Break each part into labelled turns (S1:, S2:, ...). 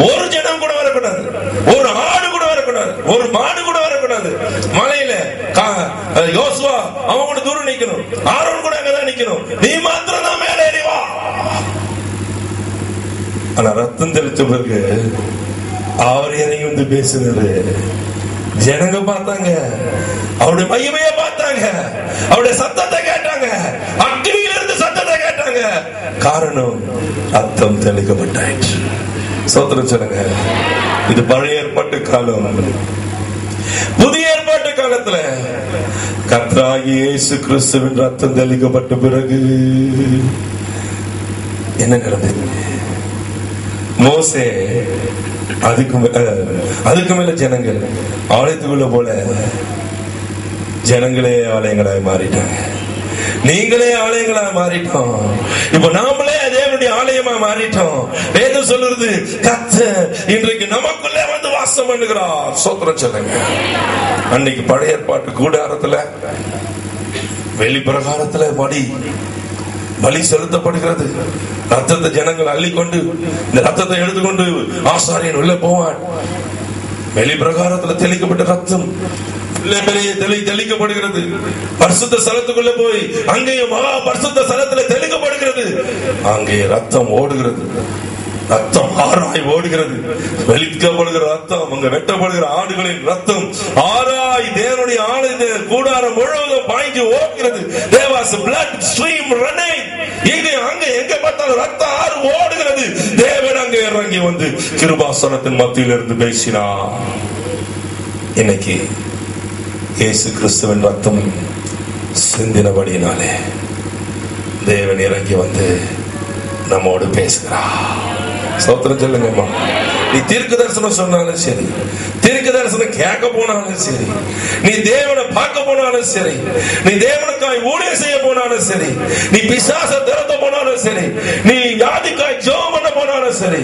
S1: ஒரு ஜனம் கூட வரக்கூடாது, ஒரு ஆடு கூட வரக்கூடாது, ஒரு மாடு கூட வரக்கூடாது. மலையில யோசுவா அவன் கூட தூரம் நிக்கணும், ஆரோன் கூட அங்கதான் நிக்கணும், நீ மாத்திரம் தான் மேலே ஏறி வா. ஆனா ரத்தம் தெளிச்ச பிறகு அவர் இறங்கி வந்து பேசுறது ஜனங்க பார்த்தாங்க, அவருடைய மகிமையை பார்த்தாங்க, அவருடைய சத்தத்தை கேட்டாங்க, அக்னியில இருந்து சத்தத்தை கேட்டாங்க. காரணம் ரத்தம் தெளிக்கப்பட்டாயிற்று. ஸ்தோத்திரம் சொல்லுங்க. இது பழைய ஏற்பாட்டு காலம். புதிய ஏற்பாட்டு காலத்துல கர்த்தராகிய இயேசு கிறிஸ்துவின் ரத்தம் தெளிக்கப்பட்ட பிறகு என்ன நடந்தது? மோசே அதுக்கு மேல ஜனங்கள் ஆலயத்துக்குள்ள போல ஜனங்களே ஆலயங்களாக மாறிட்டாங்க. நீங்களே ஆலயங்களாக மாறிட்டோம். இப்ப நாமளே தேவனுடைய ஆலயமா மாறிட்டோம். வேதம் சொல்லுறது கர்த்தர் இன்றைக்கு நமக்குள்ளே வந்து வாசம் பண்ணுகிறார். ஸ்தோத்திரம் சொல்லுங்க. அன்னைக்கு பழைய ஏற்பாட்டு கூடாரத்துல வெளி பிரகாரத்துல பலி செலுத்தப்படுகிறது. ரத்தத்தை ஜனங்கள் அள்ளிக்கொண்டு இந்த ரத்தத்தை எடுத்துக்கொண்டு ஆசாரியன் உள்ள போவான். வெளி பிரகாரத்துல தெளிக்கப்பட்ட ரத்தம் தெளிக்கப்படுகிறது. பரிசுத்த ஸ்தலத்துக்குள்ள போய் அங்கேயும் மகா பரிசுத்த ஸ்தலத்துல தெளிக்கப்படுகிறது. அங்கே ரத்தம் ஓடுகிறது, ரத்தம் ஆராய் ஓடுகிறது. வெளிக்கப்படுகிற ரத்தம், அங்க வெட்டப்படுகிற ஆடுகளின் ரத்தம் ஆராய் தேவனுடைய ஆலய கூடாரம் முழுவதும் பாய்ந்து ஓடுகிறது. There was blood stream running. இங்கே அங்க எங்க பார்த்தாலும் ரத்த ஆறு ஓடுகிறது. தேவன் அங்கே இறங்கி வந்து கிருபாசனத்தின் மத்தியில் இருந்து பேசினார். இன்னைக்கு இயேசு கிறிஸ்துவின் ரத்தம் சிந்தினபடியினாலே தேவன் இறங்கி வந்து நம்மோடு பேசுகிறார். ஸ்தோத்திரம் சொல்லுங்கம்மா. நீ தீர்க்க தரிசனம் சொன்னாலும் சரி, தீர்க்க தரிசனம் கேட்க போனாலும் சரி, நீ தேவனை பார்க்க போனாலும் சரி, நீ தேவனுக்காய் ஊழியம் செய்ய போனாலும் சரி, நீ பிசாச திறந்த போனாலும் சரி, நீ வியாதிக்காய் ஜெபம் பண்ண போனாலும் சரி,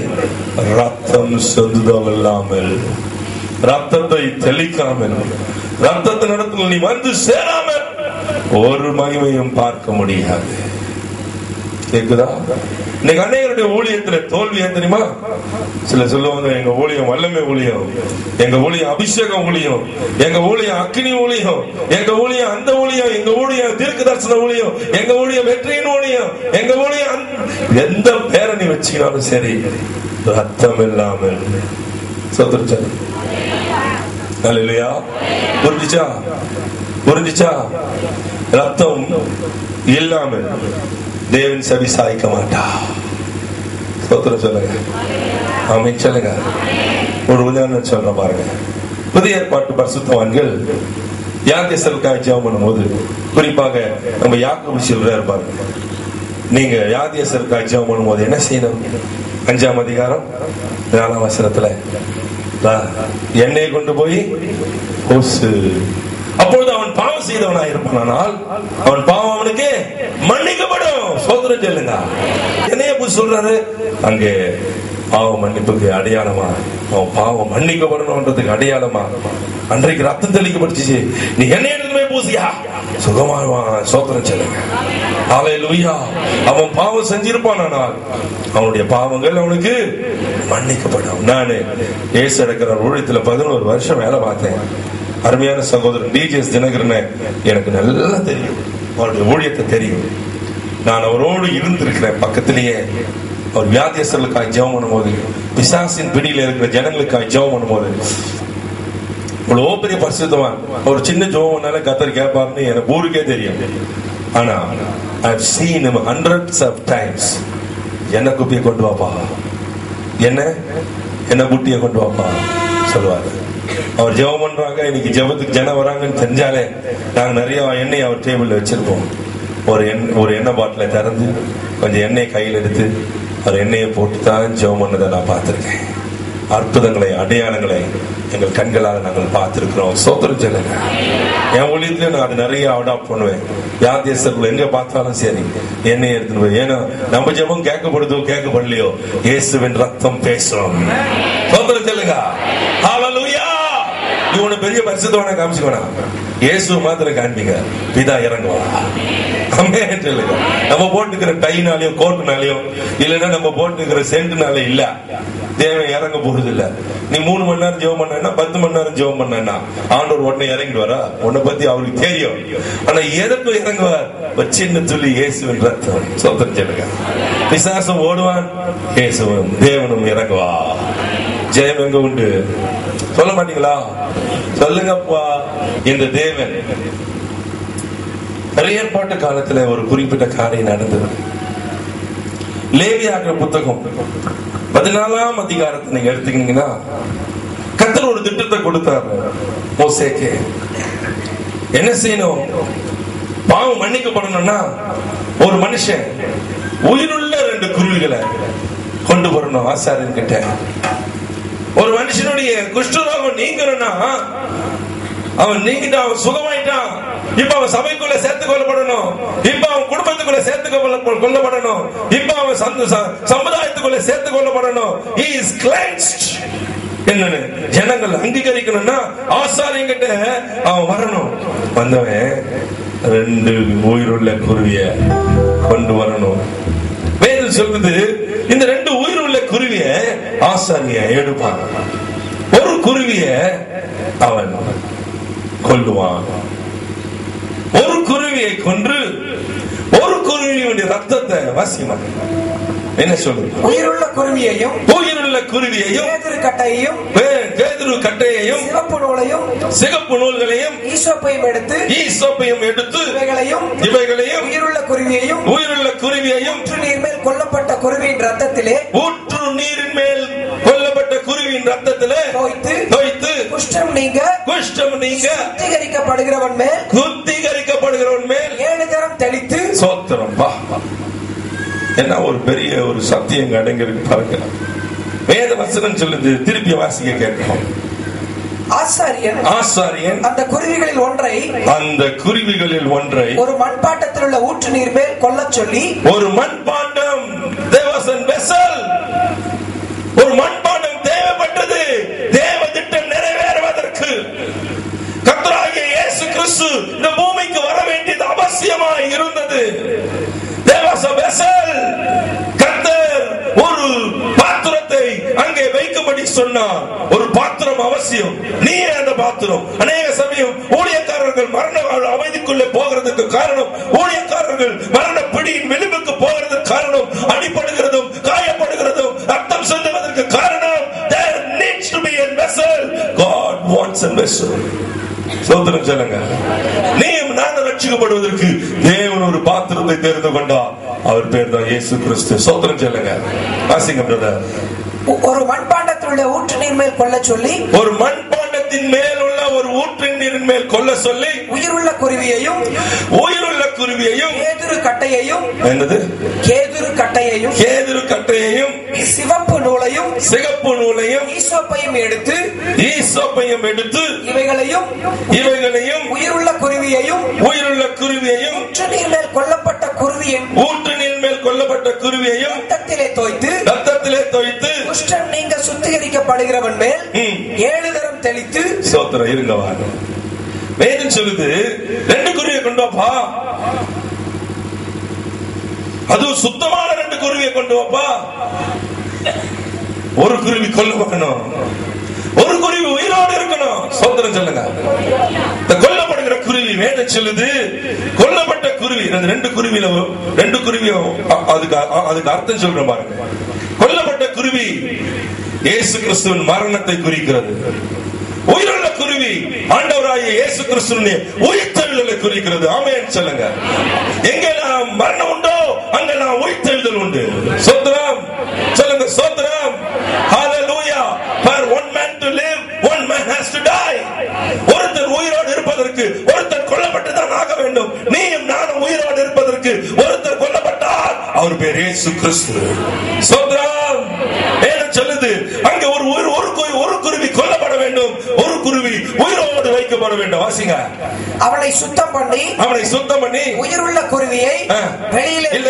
S1: ரத்தம் சொந்தம் இல்லாமல், ரத்தத்தை தெளிக்காமல், ரத்தத்தின் இடத்துல நீ வந்து சேராமல் ஒரு மகிமையும் பார்க்க முடியாது. கேக்குதா? இன்னைக்கு அநேகருடைய ஊழியத்துல தோல்வி ஏன் தெரியுமா? சில சொல்லுவாங்க, எங்க ஊழியம் வல்லமை ஊழியம், எங்க ஊழியம் அபிஷேகம் ஊழியம், எங்க ஊழியம் அக்னி ஊழியம், எங்க ஊழியம் அந்த ஊழியம், எங்க ஊழியம் தீர்க்க தரிசன ஊழியம், எங்க ஊழியம் வெற்றியின் ஊழியம், எங்க ஊழியம் எந்த பேரை நீ வச்சுக்கினாலும் சரி, ரத்தம் இல்லாமல். சொத்துருச்சா? அல்லேலூயா. புரிஞ்சுச்சா? ரத்தம் இல்லாமல் தேவன் செவி சாய்க்க மாட்டா. ஸ்தோத்திரம் சொல்லுங்க. ஆமென் சொல்லுங்க. ஒரு உதாரணம் சொல்ற பாருங்க. புதிய ஏற்பாட்டு பரிசுத்தவான்கள் வியாதியஸ்தர்களுக்காக ஜெபம் பண்ணும்போது, குறிப்பாக நம்ம யாக்கோபு சொல்றாரு பாருங்க, நீங்க வியாதியஸ்தர்களுக்காக ஜெபம் பண்ணும்போது என்ன செய்யணும்? 5ஆம் அதிகாரம் 4ஆம் வசனத்துல எண்ணெயை கொண்டு போய் பூசு. அப்பொழுது அவன் பாவம் செய்தவனாக இருப்பானால் அவன் பாவம் அவனுக்கு மன்னிக்கப்படும். சோதனை சொல்லுங்க. என்னைய போய் சொல்றாரு, அங்கே பாவ மன்னிப்புக்கு அடையாளமா, அவன் பாவம் மன்னிக்கப்படணும்ன்றதுக்கு அடையாளமா அன்றைக்கு ரத்தம் தெளிக்கப்பட்டுச்சு. நீ என்ன எடுத்துமே பூசியா சுகமாவான். சோதனை சொல்லுங்க. ஹல்லேலூயா. அவன் பாவம் செஞ்சிருப்பானால் அவனுடைய பாவங்கள் அவனுக்கு மன்னிக்கப்படும். நானு இயேசு அடக்கிற ஊழியத்துல 11 வருஷம் வேலை பார்த்தேன். அருமையான சகோதரன் டிஜிஎஸ் தினகரனை எனக்கு நல்லா தெரியும், அவருடைய ஊழியத்தை தெரியும். நான் அவரோடு இருந்திருக்கிறேன் பக்கத்திலேயே. அவர் வியாதியஸ்தர்களுக்காக ஜெபம் பண்ணும்போது, பிசாசின் பிடியில இருக்கிற ஜனங்களுக்காக ஜெபம் பண்ணும்போது, இவ்வளோ பெரிய பரிசுத்தவான், ஒரு சின்ன ஜெபம்னால கர்த்தர் கேட்பாருன்னு எனக்கு ஊருக்கே தெரியும். ஆனா I have seen him hundreds of times. என்ன குப்பியை கொண்டு வாப்பா, என்ன புட்டியை கொண்டு வாப்பா சொல்லுவாரு. அவர் ஜெபம் பண்றாங்க, இன்னைக்கு ஜெபத்துக்கு ஜனம் வராங்கன்னு தெரிஞ்சாலே நாங்க நிறைய எண்ணெய் அவர் டேபிள்ல வச்சிருப்போம். ஒரு எண்ணெய் பாட்டில திறந்து கொஞ்சம் எண்ணெய் கையில் எடுத்து அவர் எண்ணெயை போட்டு தான் ஜெபம் பண்ணதை நான் பார்த்திருக்கேன். அற்புதங்களை, அடையாளங்களை எங்கள் கண்களால் நாங்கள் பார்த்திருக்கிறோம். சோத்திரம் சொல்லுங்க. என் ஊழியத்துல நான் அது நிறைய அடாப்ட் பண்ணுவேன். வியாதியஸ்தர்கள் எங்க பார்த்தாலும் சரி எண்ணெய் எடுத்துன்னு போய், ஏன்னா நம்ம ஜெபம் கேட்கப்படுதோ கேட்கப்படலையோ, இயேசுவின் ரத்தம் பேசும். சோத்திரம் சொல்லுங்க. ஹல்லேலூயா. இவனை பெரிய பரிசுத்தவனை காமிச்சுக்கோனா, இயேசு மாத்திரம் காண்பிங்க, பிதா இறங்குவா. நம்ம போட்டுக்கிற டைனாலையும் கோட்டுனாலையும் இல்லைன்னா நம்ம போட்டுக்கிற சென்ட்னாலே இல்ல, தேவன் இறங்க போறது இல்ல. நீ 3 மணி நேரம் ஜெபம் பண்ணா 10 மணி நேரம் ஜெபம் பண்ணா ஆண்டவர் உடனே இறங்கிடுவாரா? உன்னை பத்தி அவருக்கு தெரியும். ஆனா எதற்கு இறங்குவார்? சின்ன துளி இயேசுவின் ரத்தம். சோதனை சொல்லுங்க. பிசாசம் ஓடுவான், இயேசுவும் தேவனும் இறங்குவா. ஜெயம் எங்க உண்டு? சொல்ல மாட்டீங்களா? சொல்லுங்கப்பா. இந்த தேவன் ஏற்பாட்டு காலத்துல ஒரு குறிப்பிட்ட காரியம் நடந்தது. லேவியாகம புத்தகம் 14ஆம் அதிகாரத்தை நீங்க எடுத்துக்கிட்டீங்கன்னா, கர்த்தர் ஒரு திட்டத்தை கொடுத்தார் மோசேக்கு. என்ன செய்யணும்? பாவம் மன்னிக்கப்படணும்னா ஒரு மனுஷன் உயிருள்ள 2 குருவிகளை கொண்டு வரணும் ஆசாரியன் கிட்ட. ஒரு மனுஷனுடைய குஷ்டரோகம் நீங்கணும்னா அவன் நீங்கிட்டான், அவன் சுகமாயிட்டான். இப்ப அவன் சபைக்குள்ள சேர்த்துக் கொள்ளப்படணும். இப்ப அவன் குடும்பத்துக்குள்ள சேர்த்துக் கொள்ளப்படணும். இப்ப அவன் சமுதாயத்துக்குள்ள சேர்த்துக் கொள்ளப்படணும். He is cleansed. என்னன்னு ஜனங்கள் அங்கீகரிக்கணும்னா ஆசாரியங்கிட்ட அவன் வரணும். வந்தவன் 2 உயிருள்ள குருவிய கொண்டு வரணும். வேதம் சொல்லுது, இந்த 2 உயிருள்ள குருவிய ஆசாரிய எடுப்பான். ஒரு குருவிய அவன் கொல்லுவான். ஒரு குருவியை கொன்று ஒரு குருவியுடைய ரத்தத்தை வாசிமா என்ன சொல்லுது?
S2: உயிருள்ள குருவியையும் கேதுரு
S1: கட்டையையும் சிகப்பு நூல்களையும்
S2: ஈசோப்பையும்
S1: எடுத்து
S2: இவைகளையும் உயிருள்ள குருவியையும்
S1: ஊற்று
S2: நீர் மேல் கொல்லப்பட்ட குருவியின் ரத்தத்திலே தோய்த்து குஷ்டம் நீங்க சுத்திகரிக்கப்படுகிறவன் மேல் 7 தரம் தெளித்து.
S1: சோத்திரம். என்ன ஒரு பெரிய ஒரு சத்தியம் அடங்கிருக்கு பாருங்க. வேத வசனம் சொல்லுது, திருப்பி வாசிக்க கேட்கணும். ஆசாரியன் அந்த குருவிகளில் ஒன்றை
S2: ஒரு மண்பாண்டத்தில் உள்ள ஊற்று நீர் மேல் கொல்லச் சொல்லி,
S1: ஒரு மண்பாண்டம், ஒரு மண்பாண்டம் தேவைப்பட்டது தேவ திட்டம் நிறைவேறுவதற்கு. கர்த்தராகிய இயேசு கிறிஸ்து இந்த பூமிக்கு வர வேண்டியது அவசியமாய் இருந்தது. கர்த்தர் ஒரு பாத்திரத்தை அங்கே வைக்கும்படி சொன்னார். ஒரு பாத்திரம் அவசியம். நீ அந்த பாத்திரம். அநேக சமயம் ஊழியக்காரர்கள் மரண அமைதிக்குள்ளே போகிறதுக்கு காரணம், ஊழியக்காரர்கள் மரண பிடியின் விளிம்புக்கு போகிறதுக்கு காரணம், அடிபடுகிறதும் காயப்படுகிறதும் ரத்தம் செல்லுவதற்கு காரணம், there needs to be a vessel. God wants a vessel. சோதரம் சொல்லுங்க. நீயும் நானும் ரட்சிக்கப்படுவதற்கு தேவன் ஒரு பாத்திரத்தை தெரிந்து கொண்டார். அவர் பேர் தான் இயேசு கிறிஸ்து. சோதரம் சொல்லுங்க. வாசிங்க பிரதர்.
S2: ஒரு மண்பாண்டத்தில் உள்ள ஊற்று நீர் மேல் கொல்ல சொல்லி,
S1: ஒரு மண்பாண்டத்தின் மேல் உள்ள ஒரு ஊற்று நீரின் மேல் கொல்ல சொல்லி,
S2: உயிருள்ள குருவியையும் கேதுரு கட்டையையும்,
S1: என்னது
S2: கேதுரு கட்டையையும் சிவப்பு நூலையும் ஈசோப்பையும் எடுத்து இவைகளையும் உயிருள்ள குருவியையும் ஊற்று நீர் மேல் கொல்லப்பட்ட குருவியையும் ரத்தத்திலே தோய்த்து குஷ்டம் நீங்க சுத்திகரிக்கப்படுகிறவன் மேல் 7 தரம் தெளித்து.
S1: சோத்திரம். இருங்க வாங்க. வேதம் சொல்லுது, 2 குருவியை கொண்டு வாப்பா. அது சுத்தமான 2 குருவியை கொண்டு வாப்பா. ஒரு குருவி கொல்லப்படணும், ஒரு குருவி உயிரோடு இருக்கணும். சோத்திரம் சொல்லுங்க. கொல்லப்படுகிற குருவி வேதம் சொல்லுது, கொல்லப்பட்ட குருவி 2 குருவியும் அதுக்கு அர்த்தம் சொல்றேன் பாருங்க. கொல்லப்பட்ட குருவி இயேசு கிறிஸ்துவின் மரணத்தை குறிக்கிறது. உயிருள்ள குருவி ஆண்டவராகிய இயேசு கிறிஸ்துவின் உயிர்த்தெழுதலை குறிக்கிறது. ஆமென் சொல்லுங்க. எங்கெல்லாம் மரணம் உண்டோ அங்கெல்லாம் உயிர்த்தெழுதல் உண்டு. சோத்திரம் சொல்லுங்க. சோத்திரம். ஹalleluya. For one man to live, one man has to die. ஒருத்தர் உயிரோடு இருப்பதற்கு ஒருத்தர் கொல்லப்பட்டு தான் ஆக வேண்டும். நீயும் நானும் உயிரோடு இருப்பதற்கு ஒருத்தர் கொல்லப்பட்டார். அவர் பேர் இயேசு கிறிஸ்து. சோத்திரம். வேதம் சொல்லுது, அங்க ஒரு குருவி கொல்லப்பட வேண்டும், ஒரு குருவி உயிரோடு வைக்கப்பட வேண்டும். வாசிங்க.
S2: அவனை சுத்தம் பண்ணி உயிருள்ள குருவியை வெளியிலே.
S1: இல்ல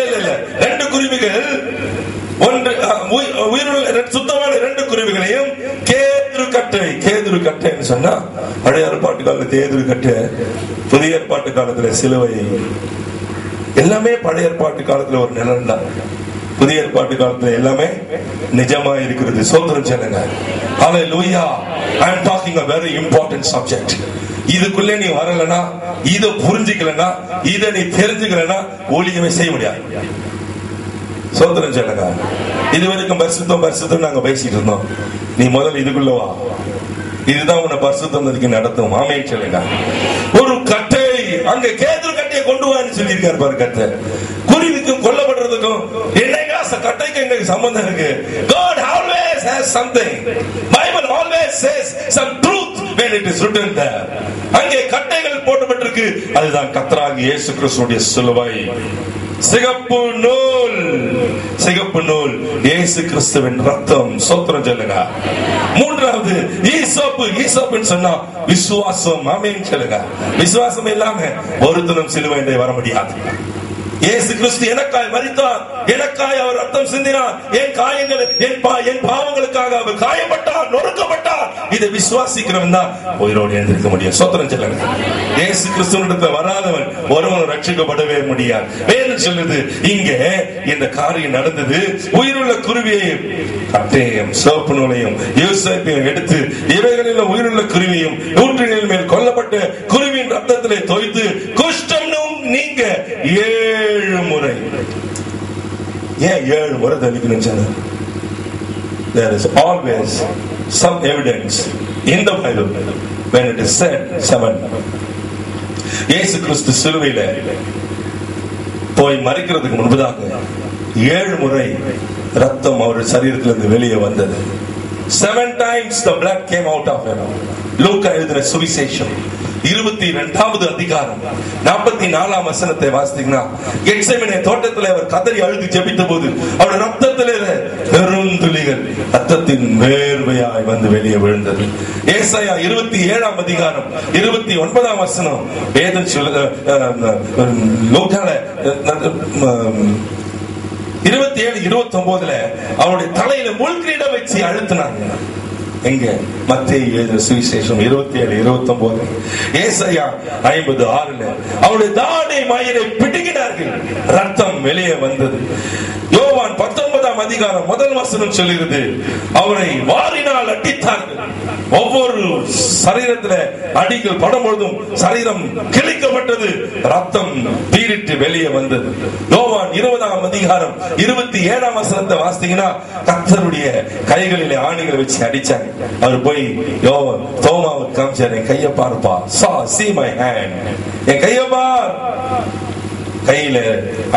S1: 2 குருவிகள், ஒன்று உயிருள்ள சுத்தமான 2 குருவிகளையும் கேதுரு கட்டைன்னு சொன்னா பழைய ஏற்பாட்டு காலத்துல கேதுரு கட்டை, புதிய ஏற்பாட்டு காலத்துல சிலுவை, எல்லாமே பழைய ஏற்பாட்டு காலத்துல ஒரு நிழல் தான். புதிய ஏற்பாட்டு காலத்துல எல்லாமே நிஜமா இருக்கிறது. சோதரம் சொல்லுங்க. ஹல்லேலூயா. I am talking a very important subject. இதுக்குள்ளே நீ வரலனா, இதை புரிஞ்சுக்கலனா, இதை நீ தெரிஞ்சுக்கலனா ஊழியமே செய்ய முடியாது. சோதரம் சொல்லுங்க. இதுவரைக்கும் பரிசுத்தம் நாங்க பேசிட்டு இருந்தோம். நீ முதல்ல இதுக்குள்ள வா. இதுதான் உன்னை பரிசுத்தம் நடத்தும். ஆமென் சொல்லுங்க. ஒரு கட்டை, அங்க கேதுரு கட்டையை கொண்டு வான்னு சொல்லியிருக்காரு பாரு. கட்டை குருவிக்கும் கொல்லப்படுறதுக்கும் என்னைக்கு கட்டைக்கு எங்களுக்கு சம்பந்தம் இருக்கு. God always has something. Bible always says some truth when it is written there. அங்கே கட்டைகள் போடப்பட்டிருக்கு. அதுதான் கர்த்தராகிய இயேசு கிறிஸ்துவின் சிலுவை. சிகப்பு நூல் இயேசு கிறிஸ்துவின் ரத்தம். சோத்திரம் சொல்லுங்க. மூன்றாவது ஈசோப்புன்னு சொன்னா விசுவாசம். ஆமென் சொல்லுங்க. விசுவாசம் இல்லாம ஒருத்தனும் சிலுவையிலே வர முடியாது. இயேசு கிறிஸ்து எனக்காய் மரித்தார், எனக்காய் அவர் ரத்தம் சிந்தினார், என் காயங்கள் என் பாவங்களுக்காக அவர் காயப்பட்டார், நொறுக்கப்பட்டார். இதை விசுவாசிக்கிறவன் தான் உயிரோடு எழுந்திருக்க முடியும். சோத்திரம் சொல்லுங்க. இயேசு கிறிஸ்துவிடத்தில் வராதவன் ஒருவன் ரட்சிக்கப்படவே முடியாது. வேதம் சொல்லுது, இங்க இந்த காரியம் நடந்தது. உயிருள்ள குருவியையும் கட்டையும் சிவப்பு நூலையும் யோசேப்பையும் எடுத்து இவைகளில் உயிருள்ள குருவியும் ஊற்றினின் மேல் கொல்லப்பட்ட குருவியின் ரத்தத்திலே தோய்த்து குஷ்டம் நீங்க 7 முறை. ஏன் 7 முறை தெளிக்கணும் சொன்னார்? There is always some evidence in the Bible when it is said 7. இயேசு கிறிஸ்து சிலுவையில போய் மரிக்கிறதுக்கு முன்பதாக 7 முறை ரத்தம் அவர் சரீரத்திலிருந்து வெளியே வந்தது. 7 times the blood came out of him. லூக்கா எழுதின சுவிசேஷம் 22வது அதிகாரம் 44ஆம் வசனத்தை வாசித்தீங்கன்னா, கெத்செமனே தோட்டத்தில் அவர் கதறி அழுது ஜெபித்த போது அவருடைய ரத்தத்திலே பெருந்துளிகள் ரத்தத்தின் வேர்வையாய் வந்து வெளியே விழுந்தது. ஏசாயா 27ஆம் அதிகாரம் 29ஆம் வசனம் வேதம் சொல்லுது. லூக்கால 27-29 அவருடைய தலையில முள்கிரீடம் வச்சு அழுத்தினாங்க. எங்க? மத்தேயு எழுதின சுவிசேஷம் 27-29. ஏசாயா 56 அவருடைய தாடை மயிரை பிடுங்கினார்கள், ரத்தம் வெளியே வந்தது. யோவான் 19ஆம் அதிகாரம் 1 வசனம் சொல்லுகிறது, அவரை வாரினால் அடித்தார்கள். ஒவ்வொரு சரீரத்துல அடிகள் படும்பொழுதும் சரீரம் கிழிக்கப்பட்டது, ரத்தம் பீரிட்டு வெளியே வந்தது. யோவான் 20ஆம் அதிகாரம் 27ஆம் வசனத்தை வாசித்தீங்கன்னா, கர்த்தருடைய கைகளிலே ஆணிகளை வச்சு அடிச்சாங்க. அவர் போய் தோமாவுக்கு காமிச்சார், என் கையை பார்ப்பா, see my hand, என் கையை பார். கையில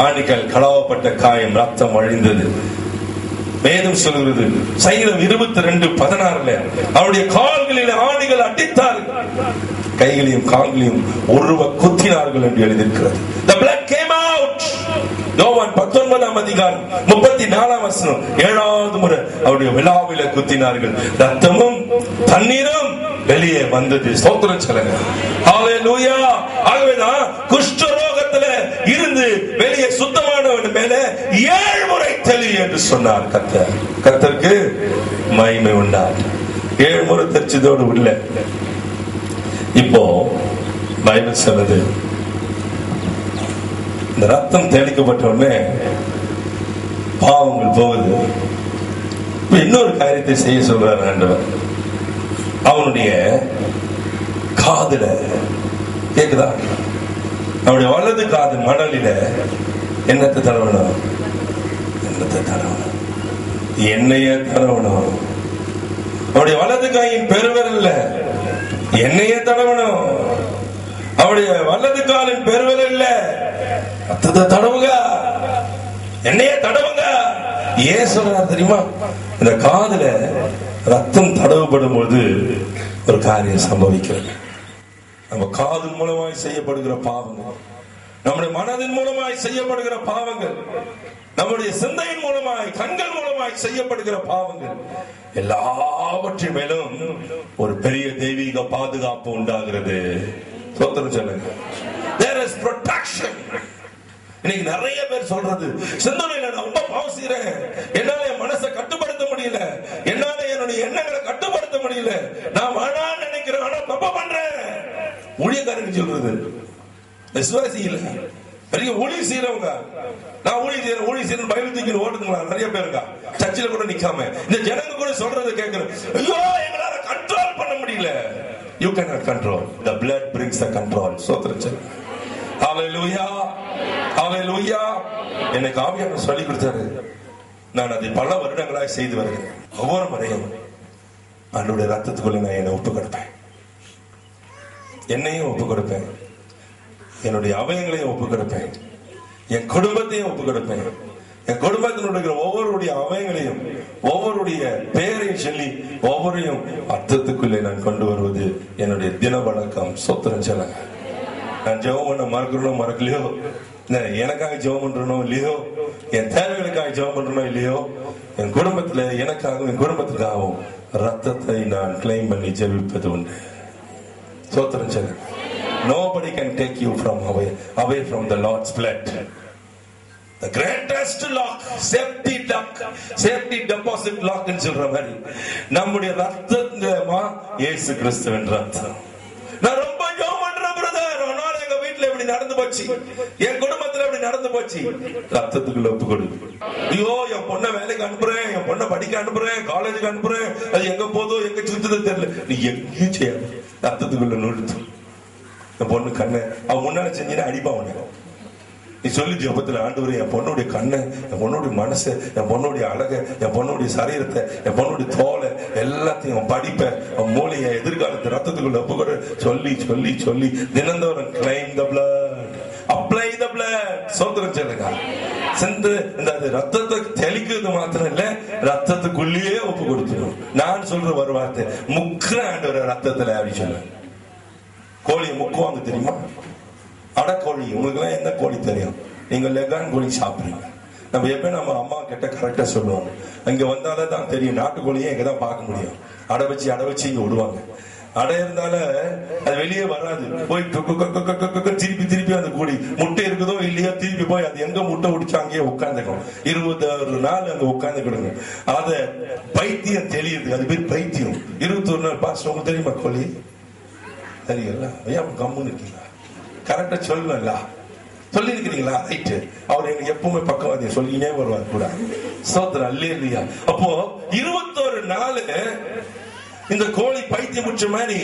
S1: ஆணிகள் கடவப்பட்ட காயம், ரத்தம் வழிந்தது. வேதம் சொல்கிறது சங்கீதம் 22:16 அவருடைய கால்களில் ஆணிகள் அடித்தார்கள், கைகளையும் கால்களையும் ஒருவ குத்தினார்கள் என்று எழுதியிருக்கிறது. The blood came out. யோவான் 19ஆம் அதிகாரம் 34ஆம் வசனம் 7வது முறை அவருடைய விலாவில குத்தினார்கள், ரத்தமும் தண்ணீரும் வெளியே வந்தது. ஸ்தோத்திரம் சொல்லுங்க. ஹல்லேலூயா. ஆகவேதான் குஷ்டரோகத்துல இருந்து வெளியே சுத்தமானவன் மேல 7 முறை தெளி என்று சொன்னார் கர்த்தர். கர்த்தருக்கு மகிமை உண்டாது. 7 முறை தெரிச்சதோடு உள்ள இப்போ பைபிள் சொல்லுது, இந்த ரத்தம் தெளிக்கப்பட்ட உடனே பாவங்கள் போகுது. இன்னொரு காரியத்தை செய்ய சொல்றார் ஆண்டவர். அவனுடைய காதுல கேக்குதா? அவனுடைய வலது காது மணலில என்னத்தை தடவணும்? என்னத்தை தடவணும்? எண்ணெய தடவணும். அவனுடைய வலது கையின் பெருவிரல்ல எண்ணெய தடவணும். அவருடைய வலது காலின் பெருவிரல்ல ரத்தத்தை தடவுங்க, எண்ணெய தடவுங்க. ஏன் சொல்றார் தெரியுமா? இந்த காதுல ரத்தம் தடவப்படும் பொழுது ஒரு காரியம் சம்பவிக்கிறது. நம்ம காதின் மூலமாய் செய்யப்படுகிற பாவங்கள், நம்முடைய மனதின் மூலமாய் செய்யப்படுகிற பாவங்கள், நம்முடைய சிந்தையின் மூலமாய் கண்கள் மூலமாய் செய்யப்படுகிற பாவங்கள் எல்லாவற்றின் மேலும் ஒரு பெரிய தெய்வீக பாதுகாப்பு உண்டாகிறது. சோத்திரம் சொல்லுங்க. There is protection. இன்னைக்கு நிறைய பேர் சொல்றது, சிந்தனையில நான் ரொம்ப பாவம் செய்றேன், என்னால என் மனசை கட்டுப்படுத்த முடியல, என்னால என்னுடைய எண்ணங்களை கட்டுப்படுத்த முடியல, நான் வேணான்னு நினைக்கிறேன், ஆனா தப்பு பண்றேன். ஊழியக்காரனுக்கு சொல்றது, விசுவாசி இல்ல, பெரிய ஊழியம் செய்யறவங்க, நான் ஊழியம் செய்யணும் பைபிள் தூக்கி ஓடுங்களா நிறைய பேருங்க. சர்ச்சில் கூட நிக்காம இந்த ஜனங்க கூட சொல்றதை கேட்கிறேன். ஐயோ எங்களால கண்ட்ரோல் பண்ண முடியல. You cannot control. The blood brings the control. சோத்திரம். ஹalleluya, ஹalleluya. எனக்கு ஆவியானவர் சொல்லி கொடுத்தாரு. நான் அதை பல வருடங்களாக செய்து வருகிறேன். ஒவ்வொரு முறையும் ஆண்டவருடைய ரத்தத்துக்குள்ள நான் என்னை ஒப்பு கொடுப்பேன், என்னையும் ஒப்பு கொடுப்பேன், என்னுடைய அவயங்களையும் ஒப்பு கொடுப்பேன், என் குடும்பத்தையும் ஒப்பு கொடுப்பேன். என் குடும்பத்தினுடைய ஒவ்வொருடைய அவயங்களையும் ஒவ்வொருடைய பெயரையும் சொல்லி ஒவ்வொருடையும் அர்த்தத்துக்குள்ளே நான் கொண்டு வருவது என்னுடைய தின வழக்கம். சொத்திரம் சொல்லுங்க. நான் ஜெபம் பண்ண மறக்கலையோ, எனக்காக ஜெபம் பண்றனோ இல்லையோ, என் தேவைகளுக்காக ஜெபம் பண்றனோ இல்லையோ, என் குடும்பத்துல எனக்காகவும் என் குடும்பத்துக்காகவும் ரத்தத்தை நான் கிளைம் பண்ணி ஜெபிப்பது உண்டு. சோத்திரம் சொல்லுங்க. Nobody can take you from away from the Lord's blood. The greatest lock, safety deposit lock ன்னு சொல்ற மாதிரி நம்முடைய ரத்தமா இயேசு கிறிஸ்துவின் ரத்தம். நான் ரொம்ப ஜெபம் பண்றேன் பிரதர், அதனால எங்க வீட்டுல இப்படி நடந்து போச்சு, என் குடும்பத்துல இப்படி நடந்து போச்சு. ரத்தத்துக்குள்ள ஒப்பு கொடு. ஐயோ என் பொண்ணை வேலைக்கு அனுப்புறேன், என் பொண்ணை படிக்க அனுப்புறேன், காலேஜுக்கு அனுப்புறேன், அது எங்க போதோ எங்க சுத்தது தெரியல. நீ எங்கேயும் செய்ய ரத்தத்துக்குள்ள நுழைத்து என் பொண்ணு கண்ணை அவன் முன்னாடி செஞ்சீங்கன்னா அடிப்பா உன்ன. நீ சொல்லி ஜெபத்துல ஆண்டவரே என் பொண்ணுடைய கண்ணை, என் பொண்ணுடைய மனசை, என் பொண்ணுடைய அழகை, என் பொண்ணுடைய சரீரத்தை, என் பொண்ணுடைய தோலை எல்லாத்தையும் படிப்ப அவன் மூளைய எதிர்காலத்தை ரத்தத்துக்குள்ள ஒப்புக்கொடு சொல்லி சொல்லி சொல்லி தினந்தோறும் claim the blood, apply the blood. சோத்திரம் சொல்லுங்க. சென்று இந்த ரத்தத்தை தெளிக்கிறது மாத்திரம் இல்ல, ரத்தத்துக்குள்ளேயே ஒப்பு கொடுத்துடும். நான் சொல்ற ஒரு வார்த்தை, முக்கிற ஆண்டவர ரத்தத்துல அப்படி சொல்ல. கோழியை முக்குவாங்க தெரியுமா? அடக்கோழி. உங்களுக்கு எல்லாம் எந்த கோழி தெரியும்? நீங்க லெகான் கோழி சாப்பிடுறீங்க. நம்ம எப்ப நம்ம அம்மா கிட்ட கரெக்டா சொல்லுவோம். அங்க வந்தாலே தான் தெரியும். நாட்டுக்கோழியே இங்கதான் பார்க்க முடியும். அடை வச்சு இங்க விடுவாங்க. அடை இருந்தால அது வெளியே வராது. போய் திருப்பி அந்த கோழி முட்டை இருக்குதோ இல்லையோ திருப்பி போய் அது எங்க முட்டை உடிச்சு அங்கேயே உட்காந்துக்கும். 21 நாள் அங்க உட்காந்துக்கிடுங்க. அத பைத்தியம் தெரியுது. அது பேர் பைத்தியம். 21 நாள் பாஸ்ட். உங்களுக்கு தெரியுமா கோழி? தெரியல. ஏன் கம்முன்னு இருக்கீங்களா? கரெக்டா சொல்லல சொல்லி இருக்கிறீங்களா? ரைட்டு. அவர் எனக்கு எப்பவுமே பக்கவாதியம் சொல்லினே வருவார் கூட. சோத்திரம் அல்லேலூயா. அப்போ 21 நாள் இந்த கோழி பைத்தியம் முடிச்ச மாதிரி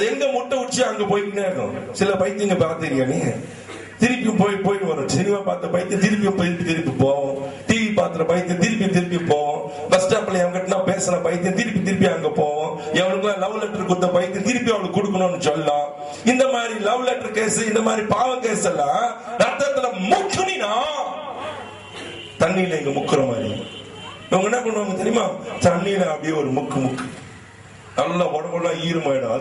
S1: எங்க முட்டை உச்சி அங்க போயிட்டே இருக்கும். சில பைத்தியங்க பாத்தீங்க நீ, திருப்பி போயிட்டு வரும். சினிமா பார்த்த பைத்தியம் திருப்பி போவோம். டிவி பாத்திர பைத்தியம் திருப்பி போவோம். பஸ் ஸ்டாப்ல எவங்கிட்ட பேசுற பைத்தியம் திருப்பி அங்க போவோம். எவனுக்கு லவ் லெட்டர் கொடுத்த பைத்தியம் திருப்பி அவனுக்கு கொடுக்கணும்னு சொல்லலாம். இந்த மாதிரி லவ் லெட்டர் கேஸ், இந்த மாதிரி பாவ கேஸ் எல்லாம் ரத்தத்துல முக்குனா தண்ணியில இங்க முக்குற மாதிரி இவங்க என்ன பண்ணுவாங்க தெரியுமா? தண்ணியில அப்படியே ஒரு முக்கு நல்லா உடம்பெல்லாம் ஈரமாயிடும்.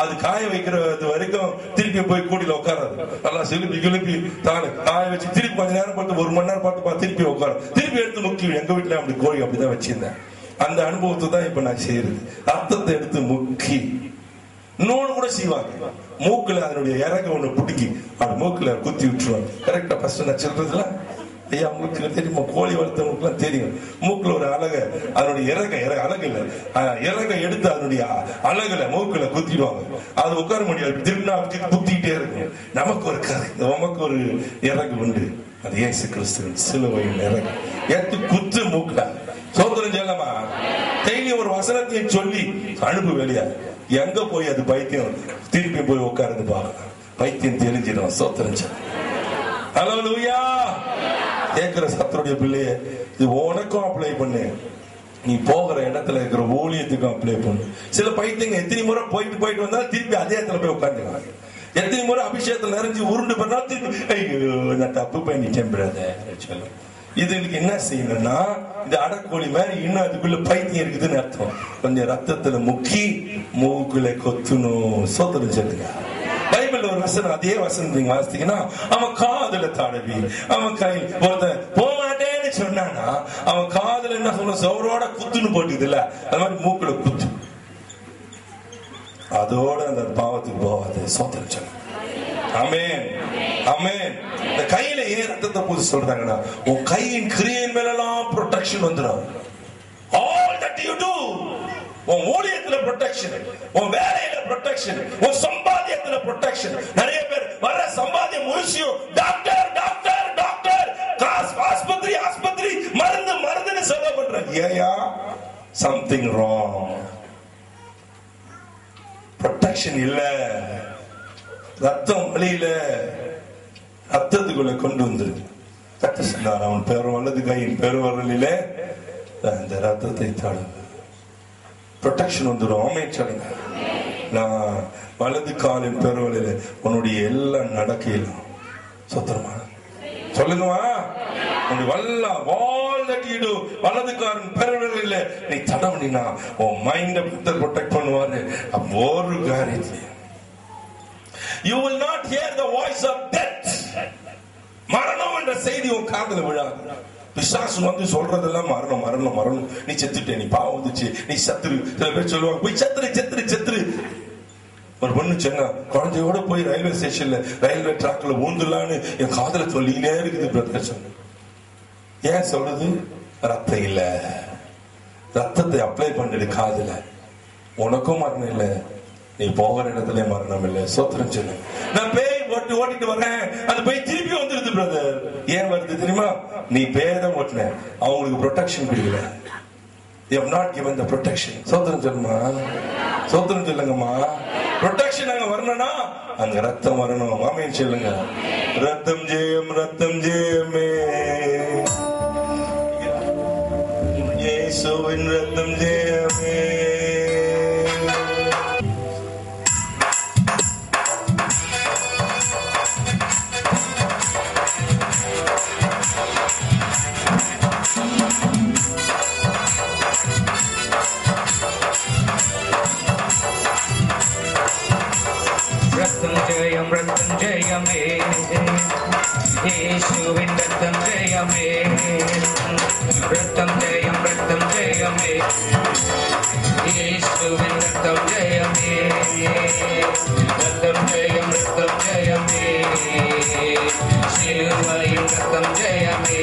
S1: அது காய வைக்கிறது வரைக்கும் திருப்பி போய் கூடியில உட்காராது. நல்லா கிளப்பி தானே காய வச்சு திருப்பி கொஞ்ச நேரம் பார்த்து 1 மணி நேரம் பார்த்து திருப்பி உட்காரும். திருப்பி எடுத்து முக்கி. எங்க வீட்டுல அப்படி கோழி அப்படிதான் வச்சிருந்தேன். அந்த அனுபவத்தை தான் இப்ப நான் செய்யறது. ரத்தத்தை எடுத்து முக்கி இன்னொன்னு கூட செய்வாங்க. மூக்குல அதனுடைய இறக்க ஒண்ணு புடுக்கி அது மூக்குல குத்தி விட்டுருவாங்க. கரெக்டா ஃபர்ஸ்ட் நான் சொல்றதுல ஐயா உங்களுக்கு தெரியுமா? கோழி வளர்த்தவங்களுக்கு எல்லாம் தெரியும். மூக்குல ஒரு அழகு, அதனுடைய அழகு இல்ல, இறக எடுத்து அதனுடைய அழகுல மூக்குல குத்திடுவாங்க. அது உட்கார முடியாது. திரும்பினா குத்திக்கிட்டே இருக்கும். நமக்கு ஒரு இறகு உண்டு. அது இயேசு கிறிஸ்துவின் சிலுவையின் இறகு. ஏத்து குத்து மூக்குல. சோதனை சொல்லமா டெய்லி ஒரு வசனத்தையும் சொல்லி அனுப்பு வெளியா. எங்க போய் அது பைத்தியம் திருப்பி போய் உட்கார்ந்து பாருங்க. பைத்தியம் தெரிஞ்சிடும். சோத்திரம் சொல்ல. ஹல்லேலூயா. கேட்கிற சத்தருடைய பிள்ளைய இது உனக்கும் அப்ளை பண்ணு. நீ போகிற இடத்துல இருக்கிற ஊழியத்துக்கும் அப்ளை பண்ணு. சில பைத்தியங்க எத்தனை முறை போயிட்டு வந்தா திருப்பி அதே இடத்துல போய் உட்காந்துக்கலாம். எத்தனை முறை அபிஷேகத்துல நிறைஞ்சு உருண்டு பண்ணா திருப்பி ஐயோ நான் தப்பு பண்ணிட்டேன் பிரதர் சொல்ல. இதுக்கு என்ன செய்யணும்னா, இந்த அடக்கோழி மாதிரி இன்னும் அதுக்குள்ள பைத்தியம் இருக்குதுன்னு அர்த்தம். கொஞ்சம் ரத்தத்துல முக்கி மூக்குல கொத்தணும். சோதனை சொல்லுங்க. பைபிள் ஒரு வசனம், அதே வசனம் நீங்க வாசித்தீங்கன்னா, அவன் காதுல தடவி அவன் கை ஒருத்தன் போக மாட்டேன்னு சொன்னானா அவன் காதுல என்ன சொல்ல சவரோட குத்துன்னு போட்டுது இல்ல, அது மாதிரி மூக்குல குத்து. அதோட அந்த பாவத்துக்கு போவாது. சோதனை சொல்லுங்க. ஆமென் ஆமென். இந்த கையில ஏன் ரத்தத்தை பூசி சொல்றாங்கன்னா, உன் கையின் கிரியையின் மேலாம் ப்ரொடெக்ஷன் வந்துடும். All that you do, உன் ஊழியத்துல ப்ரொடெக்ஷன், உன் வேலையில ப்ரொடெக்ஷன், உன் சம்பாத்தியத்துல ப்ரொடெக்ஷன். நிறைய பேர் வர சம்பாத்தியம் முழுசியும் டாக்டர் ஏயா something wrong. protection இல்ல, ரத்தம் வழியில ரத்தத்துக்குள்ள கொண்டு வந்துருக்கு. கத்த சொன்னார், அவன் பேரும் வலது கையின் பெருவரலிலே அந்த ரத்தத்தை தடவு. ப்ரொடெக்ஷன் வந்துடும். ஆமென் சொல்லுங்க. நான் வலது காலின் பெருவலிலே உன்னுடைய எல்லா நடக்கையிலும் சுத்தமா சொல்லுங்கம்மா, வலது காலின் பெருவலில நீ தடவுனா உன் மைண்ட ப்ரொடெக்ட் பண்ணுவாரு. ஒரு காரியத்தை you will not hear the voice of death. மரணம் என்ற செய்தி உன் காதுல விழாது. பிசாசு வந்து சொல்றதெல்லாம் மரணம் மரணம் மரணம், நீ செத்துட்டே, நீ பாவம் வந்துச்சு, நீ சத்துரு. சில பேர் சொல்லுவாங்க போய் செத்துரு செத்துரு செத்துரு. ஒரு பொண்ணு சொன்னா, குழந்தையோட போய் ரயில்வே ஸ்டேஷன்ல ரயில்வே டிராக்ல ஊந்துலான்னு என் காதுல சொல்லினே இருக்குது பிரதர் சொன்ன. ஏன் சொல்றது? ரத்தம் இல்ல, ரத்தத்தை அப்ளை பண்ணிடு காதுல. உனக்கும் மரணம் இல்ல, நீ போகிற இடத்துல மரணம் இல்ல. சோத்திரம் சொல்லு. நான் பேய் ஓட்டிட்டு வரேன், அது போய் திருப்பி வந்துருது பிரதர். ஏன் வருது தெரியுமா? நீ பேதம் ஓட்டின, அவங்களுக்கு ப்ரொடெக்ஷன் கொடுக்கல. You have not given the protection. சோத்திரம் சொல்லுமா, சோத்திரம் சொல்லுங்கம்மா. ப்ரொடெக்ஷன் அங்க வரணும்னா அங்க ரத்தம் வரணும். ஆமென் சொல்லுங்க. ரத்தம் ஜெயம், ரத்தம் ஜெயமே, இயேசுவின் ரத்தம் ஜெயமே.
S3: ரத்தம் ஜெயமே, இயேசுவின் ரத்தம் ஜெயமே. ரத்தம் ஜெயம், ரத்தம் ஜெயமே, இயேசுவின் ரத்தம் ஜெயமே. ரத்தம் ஜெயம், ரத்தம் ஜெயமே, சிலுவையின் ரத்தம் ஜெயமே.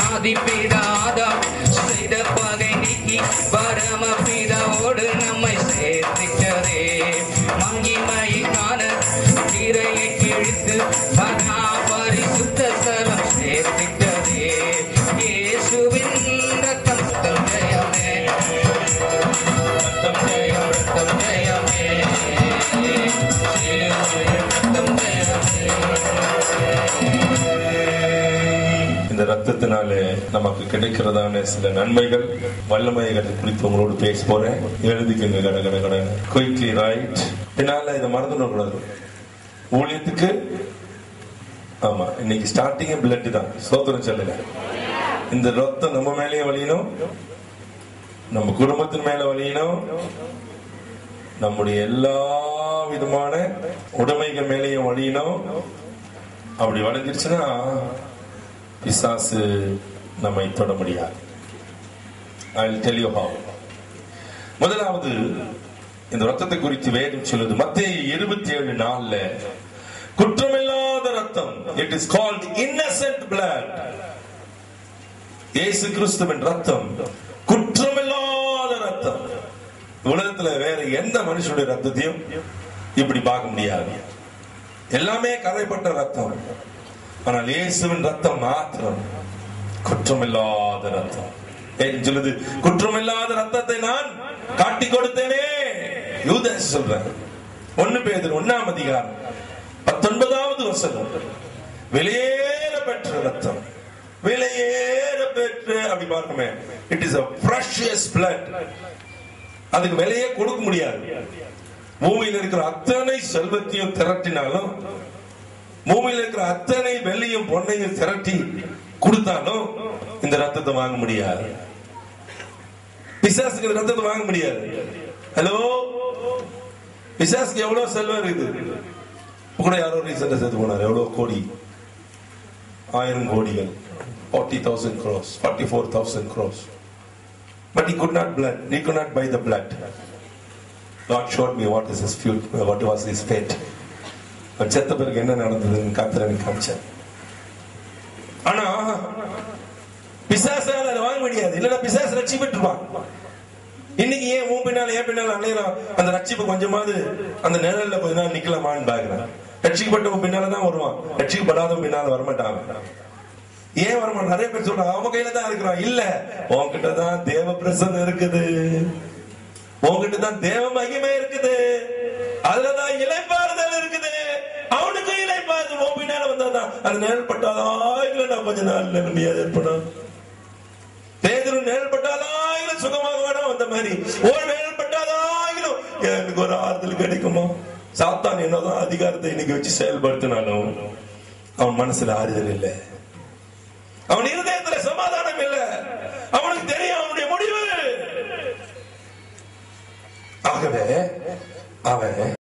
S3: ஆதிபிதாதாம் செய்த பகை நீக்கி பரமபிதாவோடு நம்மை சேர்த்திட்டதே. மகிமைக்கான திரையை கிழித்து மகா பரிசுத்த ஸ்தலம் சேர்த்திட்டதே. இயேசுவின் ரத்தம் ஜெயமே, ரத்தம் ஜெயம், ரத்தம் ஜெயமே, ரத்தம் ஜெயமே.
S1: இந்த ரத்தத்தினாலே நமக்கு கிடைக்கிறதான சில நன்மைகள், வல்லமைகள் குறித்து உங்களோடு பேச போறேன். எழுதிக்கங்க கட கட கட குயிக்லி ரைட். பின்னால இதை மறந்துட கூடாது. ஊழியத்துக்கு ஆமா, இன்னைக்கு ஸ்டார்டிங் பிளட் தான். சோதரம் சொல்லுங்க. இந்த ரத்தம் நம்ம மேலேயும் வலியணும், நம்ம குடும்பத்தின் மேல வலியணும், நம்முடைய எல்லா விதமான உடைமைகள் மேலேயும் வலியணும். அப்படி வளைஞ்சிருச்சுன்னா பிசாசு நம்மை தொட முடியாது. I will tell you how. முதலாவது, இந்த ரத்தத்தை குறித்து வேதம் சொல்லுது. மத்தேயு 27:4 குற்றமில்லாத ரத்தம். It is called innocent blood. இயேசு கிறிஸ்துவின் ரத்தம் குற்றமில்லாத ரத்தம். உலகத்துல வேற எந்த மனுஷனுடைய ரத்தத்தையும் இப்படி பார்க்க முடியாது. எல்லாமே கரைப்பட்ட ரத்தம். ஆனால் இயேசுவின் ரத்தம் மாத்திரம் குற்றமில்லாத ரத்தம். சொல்லுது, குற்றமில்லாத ரத்தத்தை நான் காட்டி கொடுத்தேனே. யூதாஸ் சொல்றாரு. 1 பேதுரு 1:19 வெளியேற பெற்ற ரத்தம், வெளியேற பெற்ற அப்படி பார்க்கமே. It is a precious blood. அதுக்கு விலையே கொடுக்க முடியாது. பூமியில் இருக்கிற அத்தனை செல்வத்தையும் திரட்டினாலும், பூமியில் இருக்கிற அத்தனை வெள்ளியும் பொன்னையும் திரட்டி கொடுத்தாலும் இந்த ரத்தத்தை வாங்க முடியாது. பிசாசுக்கு இந்த ரத்தத்தை வாங்க முடியாது. ஹலோ, பிசாசுக்கு எவ்வளவு செல்வம் இருக்குது. கூட யாரோ ரீசெண்டா சேர்த்து போனார். எவ்வளவு கோடி, 1000 கோடிகள், 40,000 crores, 44,000 crores. But he could not buy the blood. God showed me what was his fate. செத்த பிறகு என்ன நடந்ததுன்னு கர்த்தர் காமிச்சார். ஆனா பிசாசால அதை வாங்க முடியாது. இல்லன்னா பிசாசு ரட்சிப்பட்டு இருப்பான். இன்னைக்கு ஏன் உன் பின்னால ஏன் பின்னால அலையறான்? அந்த ரட்சிப்பு கொஞ்சமாவது அந்த நிழல்ல கொஞ்ச நாள் நிக்கலாமான்னு பாக்குறான். ரட்சிக்கப்பட்டவன் பின்னாலதான் வருவான், ரட்சிக்கப்படாதவன் பின்னால வரமாட்டான். ஏன் வரமாட்டான்? நிறைய பேர் சொல்றாங்க அவன் கையில தான் இருக்கிறான். இல்ல, உன்கிட்ட தான் தேவ பிரசன்னம் இருக்குது, உன்கிட்ட தான் தேவ மகிமை இருக்குது, அதுலதான் இளைப்பாறுதல் இருக்குது. அவனுக்கு இளைப்பாறுதல் உன் பின்னால வந்தாதான். அது நேரப்பட்டாதா இல்ல நான் கொஞ்ச நாள் நம்பியாது ஏற்படும். பேதுரு நேரப்பட்டாலும் சுகமாக வேணும். அந்த மாதிரி ஒரு நேரப்பட்டாலும் எனக்கு ஒரு ஆறுதல் கிடைக்குமா? சாத்தான் என்னதான் அதிகாரத்தை இன்னைக்கு வச்சு செயல்படுத்தினாலும் அவன் மனசுல ஆறுதல் இல்லை, அவன் இருதயத்துல சமாதானம் இல்லை. அவனுக்கு தெரியும் அவனுடைய முடிவு. ஆகவே அவன்